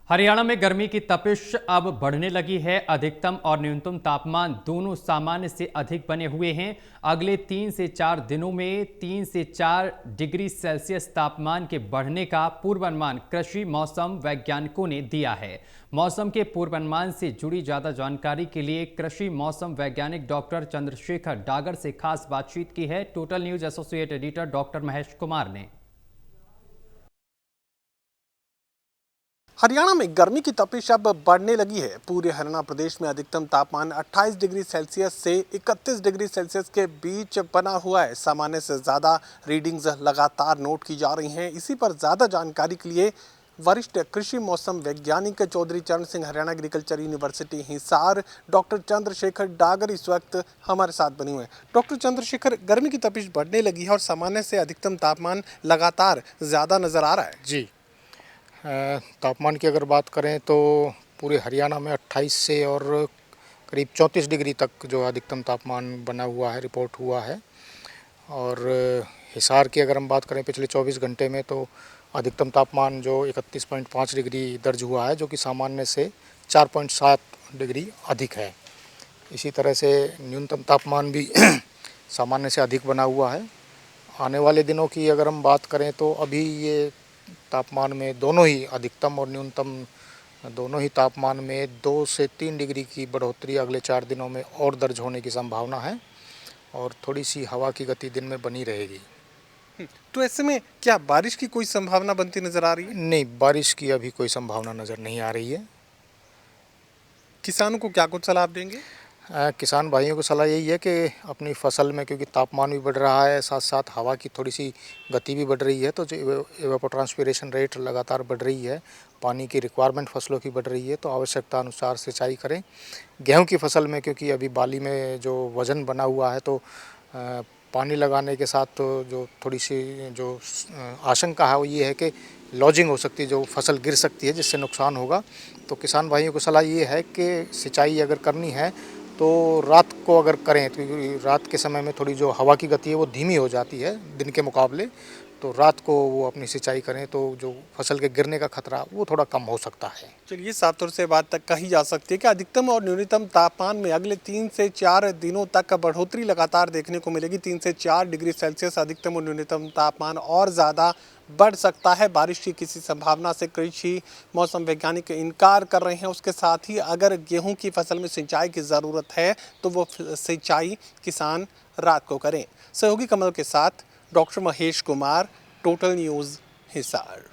हरियाणा में गर्मी की तपिश अब बढ़ने लगी है। अधिकतम और न्यूनतम तापमान दोनों सामान्य से अधिक बने हुए हैं। अगले 3 से 4 दिनों में 3 से 4 डिग्री सेल्सियस तापमान के बढ़ने का पूर्वानुमान कृषि मौसम वैज्ञानिकों ने दिया है। मौसम के पूर्वानुमान से जुड़ी ज्यादा जानकारी के लिए कृषि मौसम वैज्ञानिक डॉक्टर चंद्रशेखर डागर से खास बातचीत की है total news associate editor doctor Mahesh Kumar ने। हरियाणा में गर्मी की तपिश अब बढ़ने लगी है। पूरे हरियाणा प्रदेश में अधिकतम तापमान 28 डिग्री सेल्सियस से 31 डिग्री सेल्सियस के बीच बना हुआ है। सामान्य से ज़्यादा रीडिंग्स लगातार नोट की जा रही हैं। इसी पर ज़्यादा जानकारी के लिए वरिष्ठ कृषि मौसम वैज्ञानिक चौधरी चरण Singh Haryana agriculture university Hisar doctor Chandrashekhar Dagar इस वक्त हमारे साथ बने हुए हैं। डॉक्टर चंद्रशेखर, गर्मी की तपिश बढ़ने लगी है और सामान्य से अधिकतम तापमान लगातार ज़्यादा नज़र आ रहा है। जी, तापमान की अगर बात करें तो पूरे हरियाणा में 28 से और करीब 34 डिग्री तक जो अधिकतम तापमान बना हुआ है, रिपोर्ट हुआ है। और हिसार की अगर हम बात करें पिछले 24 घंटे में तो अधिकतम तापमान जो 31.5 डिग्री दर्ज हुआ है, जो कि सामान्य से 4.7 डिग्री अधिक है। इसी तरह से न्यूनतम तापमान भी सामान्य से अधिक बना हुआ है। आने वाले दिनों की अगर हम बात करें तो अभी ये तापमान में दोनों ही अधिकतम और न्यूनतम दोनों ही तापमान में 2 से 3 डिग्री की बढ़ोतरी अगले 4 दिनों में और दर्ज होने की संभावना है और थोड़ी सी हवा की गति दिन में बनी रहेगी। तो ऐसे में क्या बारिश की कोई संभावना बनती नजर आ रही है? नहीं, बारिश की अभी कोई संभावना नज़र नहीं आ रही है। किसानों को क्या कुछ सलाह देंगे? किसान भाइयों को सलाह यही है कि अपनी फसल में, क्योंकि तापमान भी बढ़ रहा है, साथ साथ हवा की थोड़ी सी गति भी बढ़ रही है, तो जो इवेपोट्रांसपिरेशन रेट लगातार बढ़ रही है, पानी की रिक्वायरमेंट फसलों की बढ़ रही है, तो आवश्यकता अनुसार सिंचाई करें। गेहूं की फसल में क्योंकि अभी बाली में जो वज़न बना हुआ है, तो पानी लगाने के साथ तो जो थोड़ी सी जो आशंका है वो ये है कि लॉजिंग हो सकती है, जो फसल गिर सकती है, जिससे नुकसान होगा। तो किसान भाइयों को सलाह ये है कि सिंचाई अगर करनी है तो रात को अगर करें, क्योंकि रात के समय में थोड़ी जो हवा की गति है वो धीमी हो जाती है दिन के मुकाबले, तो रात को वो अपनी सिंचाई करें तो जो फसल के गिरने का खतरा वो थोड़ा कम हो सकता है। चलिए, साफ तौर से बात तक कही जा सकती है कि अधिकतम और न्यूनतम तापमान में अगले 3 से 4 दिनों तक बढ़ोतरी लगातार देखने को मिलेगी। 3 से 4 डिग्री सेल्सियस अधिकतम और न्यूनतम तापमान और ज़्यादा बढ़ सकता है। बारिश की किसी संभावना से कृषि मौसम वैज्ञानिक इनकार कर रहे हैं। उसके साथ ही अगर गेहूं की फसल में सिंचाई की ज़रूरत है तो वो सिंचाई किसान रात को करें। सहयोगी कमल के साथ doctor Mahesh Kumar, total news Hisar.